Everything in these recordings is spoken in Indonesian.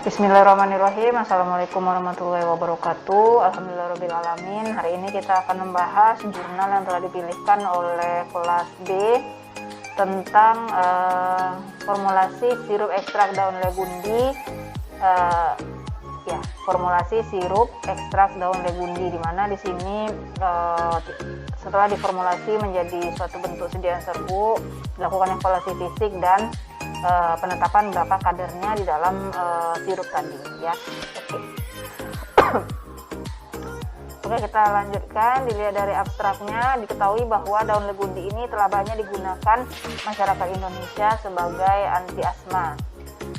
Bismillahirrahmanirrahim. Assalamualaikum warahmatullahi wabarakatuh. Alhamdulillahirrahmanirrahim. Hari ini kita akan membahas jurnal yang telah dipilihkan oleh kelas B tentang formulasi sirup ekstrak daun legundi. Formulasi sirup ekstrak daun legundi, di mana di sini setelah diformulasi menjadi suatu bentuk sediaan serbuk, dilakukan evaluasi fisik dan penetapan berapa kadarnya di dalam sirup tadi ya. Oke, kita lanjutkan. Dilihat dari abstraknya, diketahui bahwa daun legundi ini telah banyak digunakan masyarakat Indonesia sebagai anti asma.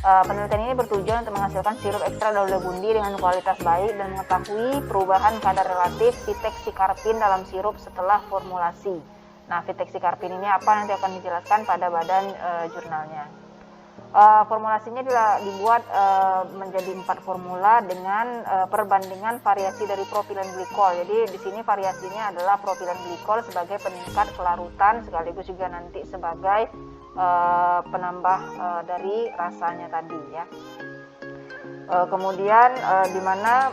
Penelitian ini bertujuan untuk menghasilkan sirup ekstrak daun legundi dengan kualitas baik dan mengetahui perubahan kadar relatif vitexicarpin dalam sirup setelah formulasi. Nah, vitexicarpin ini apa, nanti akan dijelaskan pada badan jurnalnya. Formulasinya dibuat menjadi 4 formula dengan perbandingan variasi dari propilen glikol. Jadi di sini variasinya adalah propilen glikol sebagai peningkat kelarutan sekaligus juga nanti sebagai penambah dari rasanya tadi ya. Kemudian di mana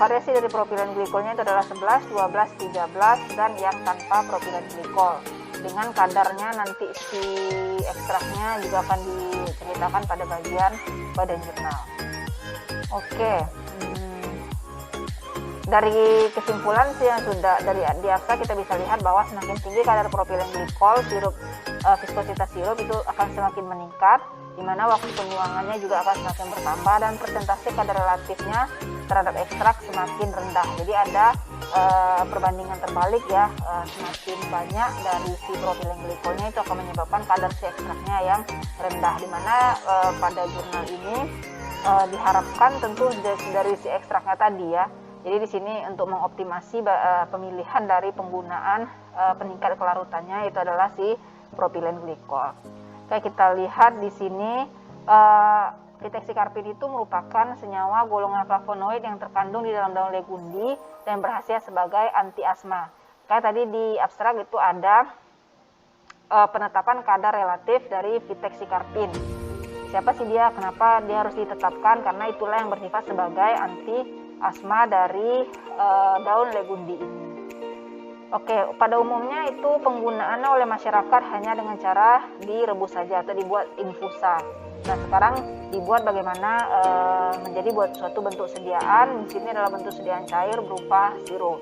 variasi dari propilen glikolnya itu adalah 11, 12, 13 dan yang tanpa propilen glikol. Dengan kadarnya nanti si ekstraknya juga akan diceritakan pada bagian badan jurnal. Oke, dari kesimpulan sih yang sudah dari diaksa kita bisa lihat bahwa semakin tinggi kadar propilen glikol, viskositas sirup itu akan semakin meningkat, di mana waktu pembuangannya juga akan semakin bertambah dan persentase kadar relatifnya terhadap ekstrak semakin rendah. Jadi ada perbandingan terbalik ya, semakin banyak dari si propilen glikolnya itu akan menyebabkan kadar si ekstraknya yang rendah, di mana pada jurnal ini diharapkan tentu dari si ekstraknya tadi ya. Jadi di sini untuk mengoptimasi pemilihan dari penggunaan peningkat kelarutannya itu adalah si propilen glikol. Oke, kita lihat di sini vitexicarpin itu merupakan senyawa golongan flavonoid yang terkandung di dalam daun legundi dan berkhasiat sebagai anti asma. Kayak tadi di abstrak itu ada penetapan kadar relatif dari vitexicarpin. Siapa sih dia? Kenapa dia harus ditetapkan? Karena itulah yang bersifat sebagai anti asma dari daun legundi ini. Oke, pada umumnya itu penggunaannya oleh masyarakat hanya dengan cara direbus saja atau dibuat infusa. Nah, sekarang dibuat bagaimana menjadi buat suatu bentuk sediaan. Di sini adalah bentuk sediaan cair berupa sirup.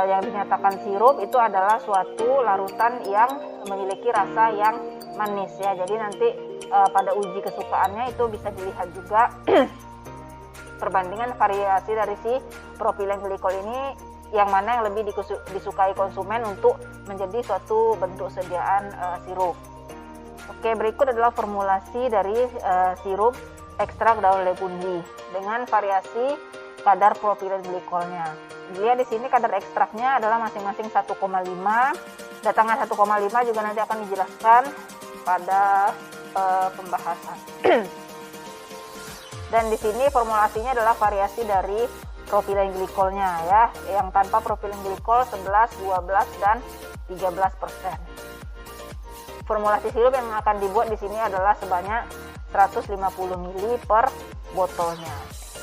Yang dinyatakan sirup itu adalah suatu larutan yang memiliki rasa yang manis ya. Jadi nanti pada uji kesukaannya itu bisa dilihat juga perbandingan variasi dari si propilen glikol ini yang mana yang lebih disukai konsumen untuk menjadi suatu bentuk sediaan sirup. Oke, berikut adalah formulasi dari sirup ekstrak daun legundi dengan variasi kadar propilen glikolnya. Dilihat di sini kadar ekstraknya adalah masing-masing 1,5. Datangnya 1,5 juga nanti akan dijelaskan pada pembahasan. Dan di sini formulasinya adalah variasi dari propilen glikolnya ya, yang tanpa propilen glikol 11, 12 dan 13%. Formulasi sirup yang akan dibuat di sini adalah sebanyak 150 ml per botolnya.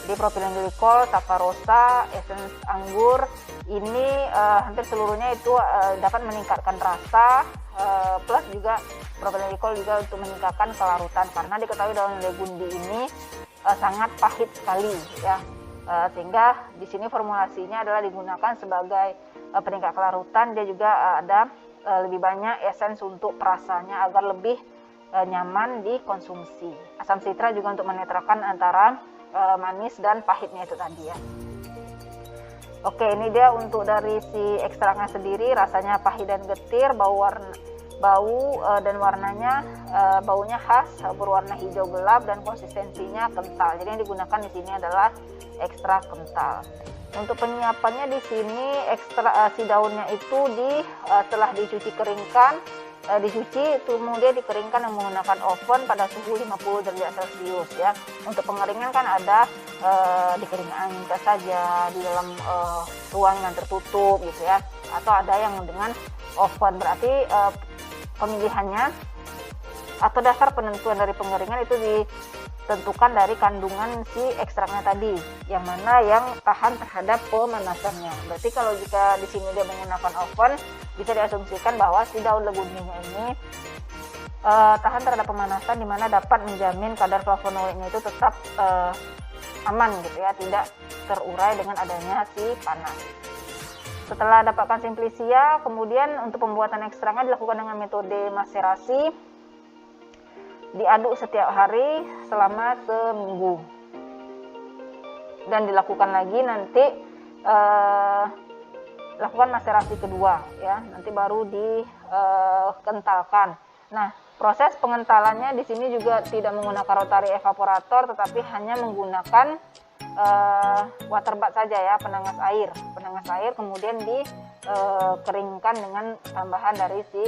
Jadi propilen glikol, sakarosa, esens anggur ini hampir seluruhnya itu dapat meningkatkan rasa, plus juga propilen glikol juga untuk meningkatkan kelarutan, karena diketahui daun legundi ini sangat pahit sekali ya. Sehingga di sini formulasinya adalah digunakan sebagai peningkat kelarutan. Dia juga ada lebih banyak esens untuk perasanya agar lebih nyaman dikonsumsi. Asam sitra juga untuk menetralkan antara manis dan pahitnya itu tadi ya. Oke, ini dia untuk dari si ekstraknya sendiri, rasanya pahit dan getir, bau dan warnanya baunya khas, berwarna hijau gelap dan konsistensinya kental. Jadi yang digunakan di sini adalah ekstrak kental. Untuk penyiapannya di sini si daunnya itu setelah dicuci keringkan, kemudian dikeringkan dengan menggunakan oven pada suhu 50 derajat Celcius ya. Untuk pengeringan kan ada dikeringkan saja di dalam ruang yang tertutup gitu ya, atau ada yang dengan oven. Berarti pemilihannya atau dasar penentuan dari pengeringan itu tentukan dari kandungan si ekstraknya tadi, yang mana yang tahan terhadap pemanasannya. Berarti kalau jika di sini dia menggunakan oven, bisa diasumsikan bahwa si daun leguninya ini tahan terhadap pemanasan, di mana dapat menjamin kadar flavonoidnya itu tetap aman gitu ya, tidak terurai dengan adanya si panas. Setelah dapatkan simplicia, kemudian untuk pembuatan ekstraknya dilakukan dengan metode maserasi, diaduk setiap hari selama seminggu, dan dilakukan lagi nanti lakukan maserasi kedua ya, nanti baru dikentalkan. Nah, proses pengentalannya di sini juga tidak menggunakan rotary evaporator, tetapi hanya menggunakan water bath saja ya, penangas air, kemudian dikeringkan dengan tambahan dari si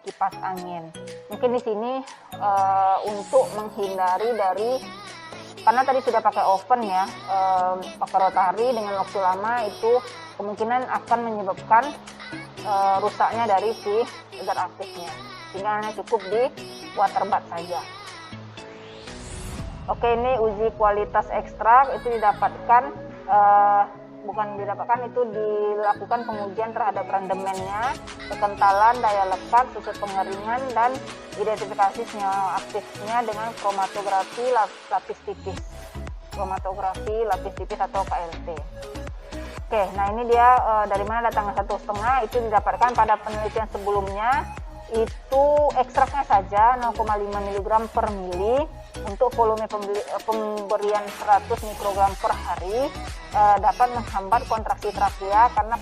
kipas angin. Mungkin di sini untuk menghindari dari, karena tadi sudah pakai oven ya, pakai rotary dengan waktu lama itu kemungkinan akan menyebabkan rusaknya dari si zat aktifnya, sehingga hanya cukup di water bath saja. Oke, ini uji kualitas ekstrak itu didapatkan, itu dilakukan pengujian terhadap rendemennya, kekentalan, daya lekat, susut pengeringan, dan identifikasi senyawa aktifnya dengan kromatografi lapis tipis atau KLT. Oke, nah ini dia dari mana datangnya 1,5, itu didapatkan pada penelitian sebelumnya, itu ekstraknya saja 0,5 mg per mili untuk volume pemberian 100 mikrogram per hari, dapat menghambat kontraksi trakea karena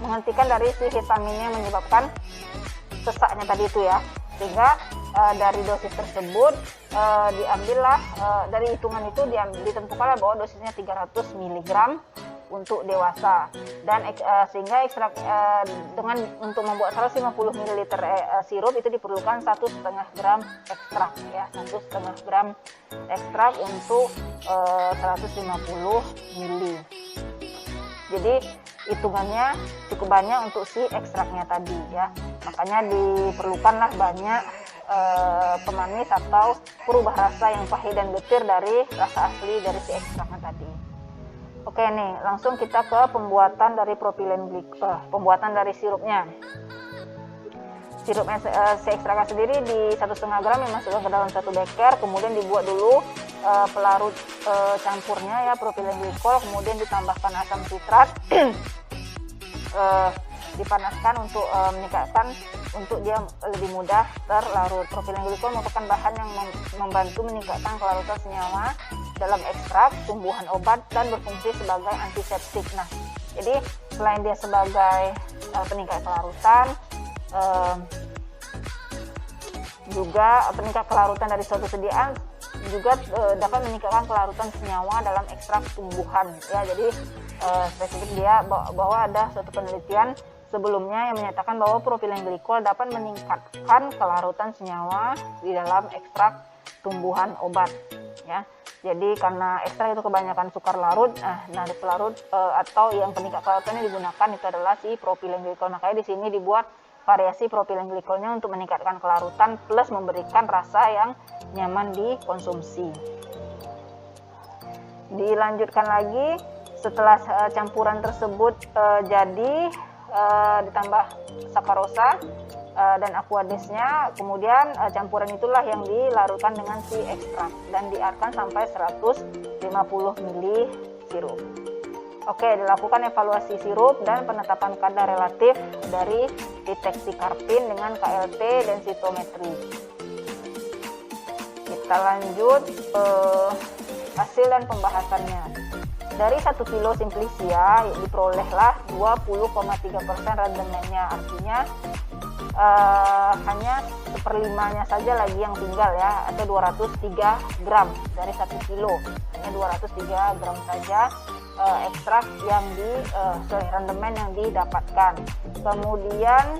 menghentikan dari si histaminnya menyebabkan sesaknya tadi itu ya, sehingga dari dosis tersebut diambillah dari hitungan itu ditentukanlah bahwa dosisnya 300 mg untuk dewasa, dan sehingga ekstrak untuk membuat 150 ml sirup itu diperlukan 1,5 gram ekstrak ya, 1,5 gram ekstrak untuk 150 ml. Jadi hitungannya cukup banyak untuk si ekstraknya tadi ya, makanya diperlukanlah banyak pemanis atau perubah rasa yang pahit dan getir dari rasa asli dari si ekstraknya tadi. Oke nih, langsung kita ke pembuatan dari propilen glikol, pembuatan dari sirupnya. Sirupnya si ekstraknya sendiri di 1,5 gram dimasukkan ke dalam 1 beker, kemudian dibuat dulu pelarut campurnya ya, propilen glikol, kemudian ditambahkan asam sitrat, dipanaskan untuk meningkatkan, untuk dia lebih mudah terlarut. Propilen glikol merupakan bahan yang membantu meningkatkan kelarutan senyawa dalam ekstrak tumbuhan obat dan berfungsi sebagai antiseptik. Nah, jadi selain dia sebagai peningkat kelarutan, juga peningkat kelarutan dari suatu sediaan, juga dapat meningkatkan kelarutan senyawa dalam ekstrak tumbuhan ya. Jadi spesifik dia bahwa ada suatu penelitian sebelumnya yang menyatakan bahwa propilen glikol dapat meningkatkan kelarutan senyawa di dalam ekstrak tumbuhan obat ya. Jadi karena ekstrak itu kebanyakan sukar larut, nah pelarut atau yang peningkat kelarutannya digunakan itu adalah si propilen glikol. Makanya di sini dibuat variasi propilen glikolnya untuk meningkatkan kelarutan plus memberikan rasa yang nyaman dikonsumsi. Dilanjutkan lagi, setelah campuran tersebut jadi, ditambah sakarosa dan aquadesnya, kemudian campuran itulah yang dilarutkan dengan si ekstrak dan diarkan sampai 150 ml sirup. Oke, dilakukan evaluasi sirup dan penetapan kadar relatif dari deteksi karpin dengan KLT densitometri. Kita lanjut hasil dan pembahasannya. Dari 1 kilo simplicia diperolehlah 20,3% rendemennya, artinya hanya 1/5-nya saja lagi yang tinggal ya, atau 203 gram dari 1 kilo, hanya 203 gram saja ekstrak yang rendemen yang didapatkan. Kemudian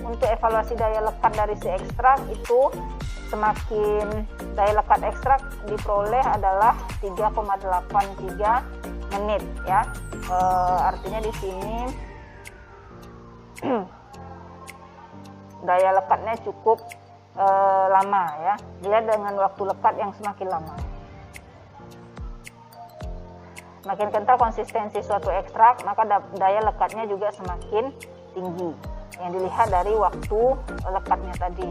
untuk evaluasi daya lekat dari si ekstrak itu, semakin daya lekat ekstrak diperoleh adalah 3,83 menit ya. Artinya di sini daya lekatnya cukup lama ya, dilihat dengan waktu lekat yang semakin lama. Makin kental konsistensi suatu ekstrak, maka daya lekatnya juga semakin tinggi. Yang dilihat dari waktu lekatnya tadi.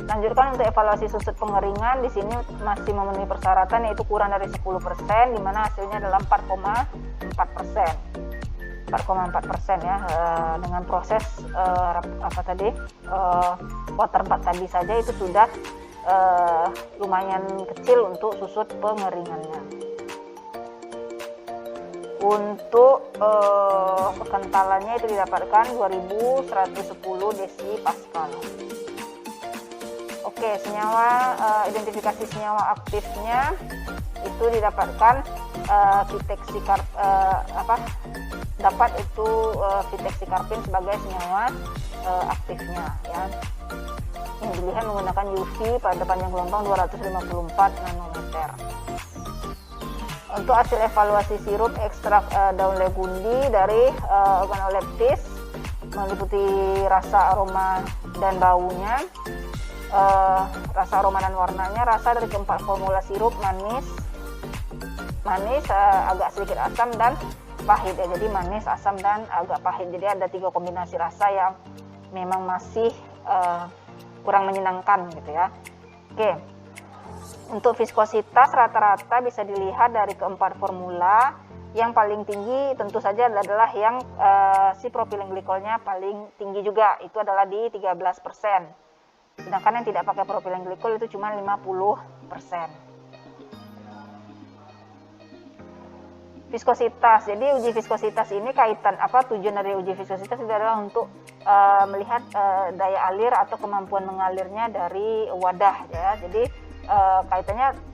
Lanjutkan untuk evaluasi susut pengeringan, di sini masih memenuhi persyaratan yaitu kurang dari 10%, di mana hasilnya adalah 4,4%. 4,4% ya, dengan proses water bath tadi saja itu sudah lumayan kecil untuk susut pengeringannya. Untuk kekentalannya itu didapatkan 2110 desipascal. Oke, senyawa identifikasi senyawa aktifnya itu didapatkan Vitexicarpin sebagai senyawa aktifnya ya. Yang dilihat menggunakan UV pada panjang gelombang 254 nanometer. Untuk hasil evaluasi sirup ekstrak daun legundi dari organoleptis meliputi rasa, aroma, dan baunya, rasa, aroma, dan warnanya. Rasa dari keempat formula sirup manis, agak sedikit asam dan pahit ya. Jadi manis, asam, dan agak pahit. Jadi ada 3 kombinasi rasa yang memang masih kurang menyenangkan gitu ya. Oke. Untuk viskositas rata-rata bisa dilihat dari keempat formula. Yang paling tinggi tentu saja adalah yang si propylene glikolnya paling tinggi juga, itu adalah di 13%. Sedangkan yang tidak pakai propylene glikol itu cuma 50%. Viskositas. Jadi uji viskositas ini tujuan dari uji viskositas itu adalah untuk melihat daya alir atau kemampuan mengalirnya dari wadah ya. Jadi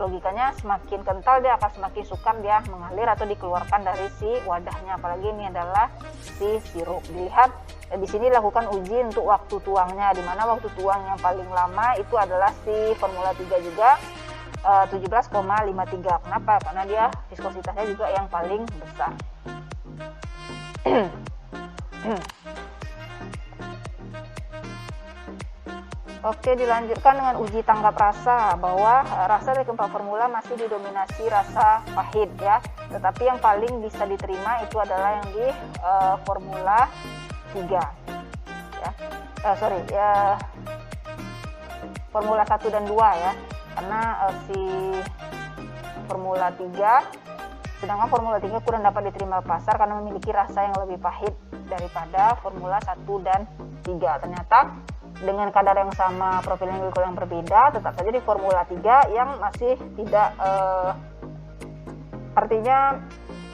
logikanya semakin kental dia akan semakin sukar dia mengalir atau dikeluarkan dari si wadahnya, apalagi ini adalah si sirup. Dilihat di sini dilakukan uji untuk waktu tuangnya, di mana waktu tuang yang paling lama itu adalah si formula 3 juga 17,53. Kenapa? Karena dia viskositasnya juga yang paling besar. Oke, dilanjutkan dengan uji tanggap rasa, bahwa rasa dari keempat formula masih didominasi rasa pahit ya. Tetapi yang paling bisa diterima itu adalah yang di formula 3 ya. Formula 1 dan 2 ya. Karena si formula 3, sedangkan formula 3 kurang dapat diterima pasar karena memiliki rasa yang lebih pahit daripada formula 1 dan 3. Ternyata dengan kadar yang sama propylene glikol yang berbeda, tetap saja di formula 3 yang masih tidak artinya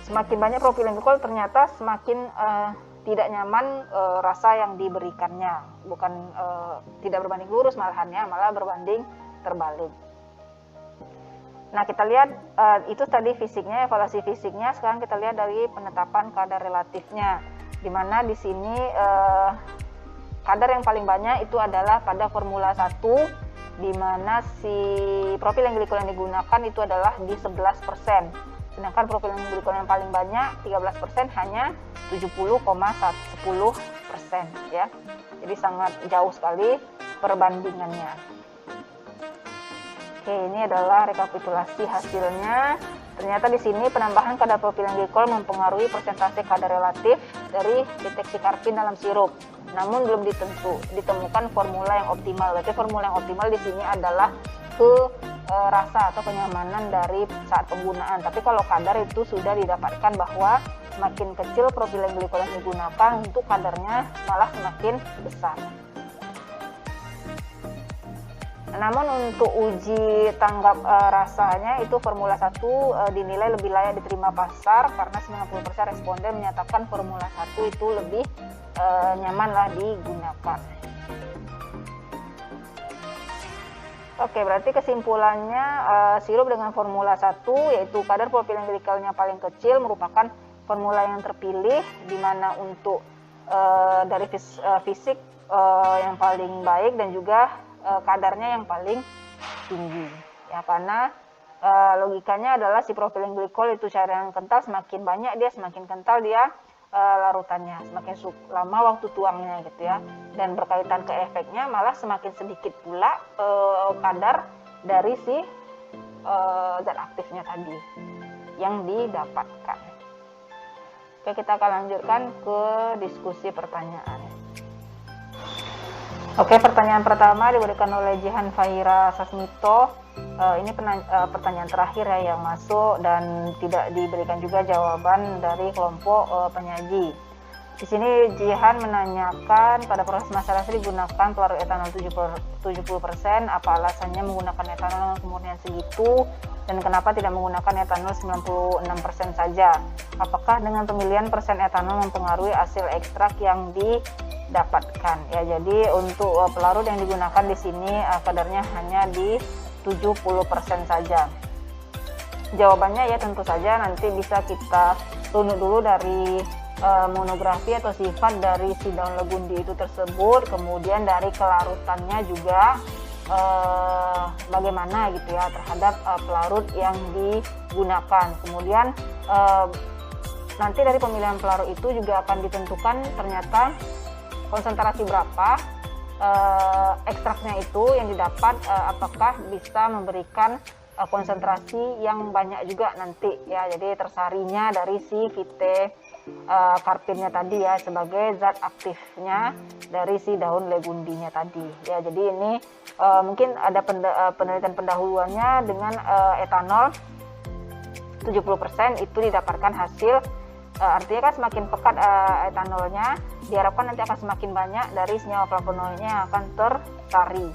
semakin banyak propylene glikol ternyata semakin tidak nyaman rasa yang diberikannya, bukan tidak berbanding lurus malahannya, malah berbanding terbalik. Nah, kita lihat itu tadi fisiknya, evaluasi fisiknya. Sekarang kita lihat dari penetapan kadar relatifnya, di mana di sini kadar yang paling banyak itu adalah pada formula 1, di mana si propylene glikol yang digunakan itu adalah di 11%. Sedangkan propylene glikol yang paling banyak 13% hanya 70,10% ya. Jadi sangat jauh sekali perbandingannya. Oke, ini adalah rekapitulasi hasilnya. Ternyata di sini penambahan kadar propylene glikol mempengaruhi persentase kadar relatif dari Vitexicarpin dalam sirup. Namun belum ditemukan formula yang optimal. Berarti formula yang optimal di sini adalah rasa atau kenyamanan dari saat penggunaan. Tapi kalau kadar itu sudah didapatkan bahwa semakin kecil propylene glikol yang digunakan, untuk kadarnya malah semakin besar. Namun untuk uji tanggap rasanya itu formula 1 dinilai lebih layak diterima pasar karena 90% responden menyatakan formula 1 itu lebih nyamanlah digunakan. Oke, berarti kesimpulannya sirup dengan formula 1 yaitu kadar propylene glikolnya paling kecil merupakan formula yang terpilih, di mana untuk dari fisik yang paling baik dan juga kadarnya yang paling tinggi ya, karena logikanya adalah si propylene glikol itu cairan yang kental, semakin banyak dia semakin kental dia larutannya, semakin lama waktu tuangnya gitu ya. Dan berkaitan ke efeknya, malah semakin sedikit pula kadar dari si zat aktifnya tadi yang didapatkan. Oke, kita akan lanjutkan ke diskusi pertanyaan. Oke, pertanyaan pertama diberikan oleh Jihan Fahira Sasmito. Ini pertanyaan terakhir ya yang masuk dan tidak diberikan juga jawaban dari kelompok penyaji. Di sini Jihan menanyakan pada proses masalasi digunakan pelarut etanol 70%, apa alasannya menggunakan etanol kemurnian segitu dan kenapa tidak menggunakan etanol 96% saja? Apakah dengan pemilihan persen etanol mempengaruhi hasil ekstrak yang didapatkan? Ya, jadi untuk pelarut yang digunakan di sini kadarnya hanya di 70% saja. Jawabannya ya tentu saja nanti bisa kita runut dulu dari monografi atau sifat dari si daun legundi itu tersebut, kemudian dari kelarutannya juga bagaimana gitu ya terhadap pelarut yang digunakan. Kemudian nanti dari pemilihan pelarut itu juga akan ditentukan ternyata konsentrasi berapa ekstraknya itu yang didapat, apakah bisa memberikan konsentrasi yang banyak juga nanti ya. Jadi tersarinya dari si karpinnya tadi ya sebagai zat aktifnya dari si daun legundinya tadi ya. Jadi ini mungkin ada penelitian pendahuluannya dengan etanol 70% itu didapatkan hasil artinya kan semakin pekat etanolnya, diharapkan nanti akan semakin banyak dari senyawa flavonoidnya yang akan tersari.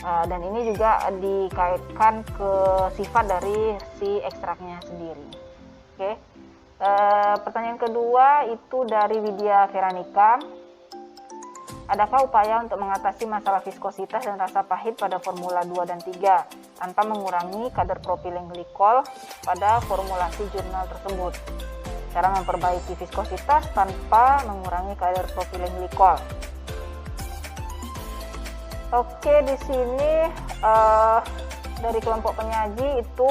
Dan ini juga dikaitkan ke sifat dari si ekstraknya sendiri. Oke. Pertanyaan kedua itu dari Widya Veranika. Adakah upaya untuk mengatasi masalah viskositas dan rasa pahit pada formula 2 dan 3 tanpa mengurangi kadar propilen glikol pada formulasi jurnal tersebut? Cara memperbaiki viskositas tanpa mengurangi kadar propilen glikol. Oke, di sini dari kelompok penyaji itu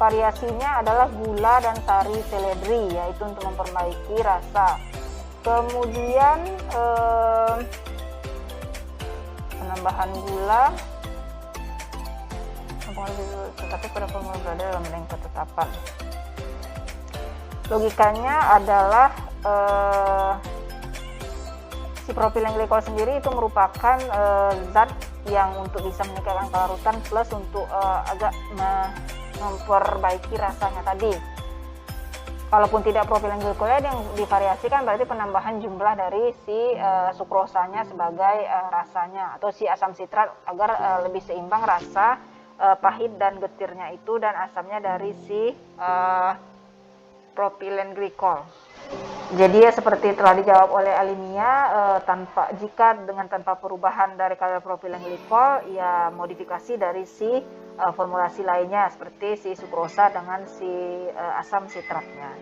variasinya adalah gula dan sari seledri, yaitu untuk memperbaiki rasa. Kemudian penambahan gula tetapi pada formula berada dalam lengkap ketetapan. Logikanya adalah si propilen glikol sendiri itu merupakan zat yang untuk bisa meningkatkan kelarutan plus untuk agak memperbaiki rasanya tadi. Kalaupun tidak propilen glikolnya yang divariasikan, berarti penambahan jumlah dari si sukrosanya sebagai rasanya atau si asam sitrat agar lebih seimbang rasa pahit dan getirnya itu dan asamnya dari si propilen glikol. Jadi ya seperti telah dijawab oleh Alimia, tanpa perubahan dari kadar propilen glikol, ya modifikasi dari si formulasi lainnya seperti si sukrosa dengan si asam sitratnya.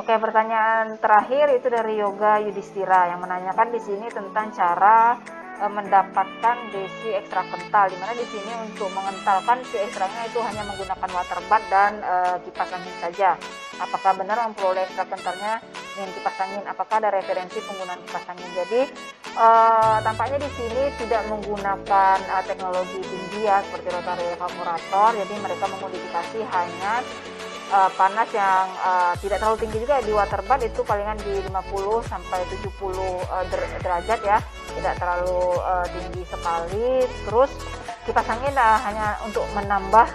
Oke, pertanyaan terakhir itu dari Yoga Yudhistira yang menanyakan di sini tentang cara mendapatkan desi ekstrak kental, di mana di sini untuk mengentalkan si ekstraknya itu hanya menggunakan water bath dan kipas angin saja. Apakah benar memperoleh ekstrak kentalnya dengan kipas angin? Apakah ada referensi penggunaan kipas angin? Jadi tampaknya di sini tidak menggunakan teknologi tinggi ya seperti rotary evaporator. Jadi mereka memodifikasi hanya panas yang tidak terlalu tinggi juga di water bath, itu palingan di 50 sampai 70 derajat ya, tidak terlalu tinggi sekali. Terus kipas angin hanya untuk menambah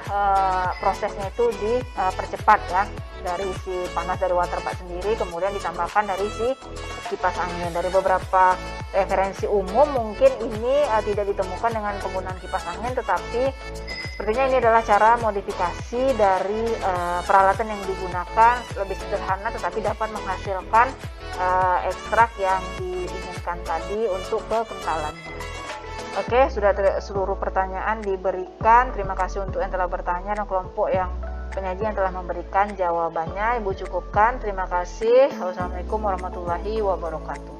prosesnya itu dipercepat ya, dari si panas dari water bath sendiri kemudian ditambahkan dari si kipas angin. Dari beberapa referensi umum mungkin ini tidak ditemukan dengan penggunaan kipas angin, tetapi sepertinya ini adalah cara modifikasi dari peralatan yang digunakan, lebih sederhana tetapi dapat menghasilkan ekstrak yang diinginkan tadi untuk kekentalannya. Oke, sudah seluruh pertanyaan diberikan. Terima kasih untuk yang telah bertanya dan kelompok yang penyaji yang telah memberikan jawabannya. Ibu cukupkan. Terima kasih. Wassalamualaikum warahmatullahi wabarakatuh.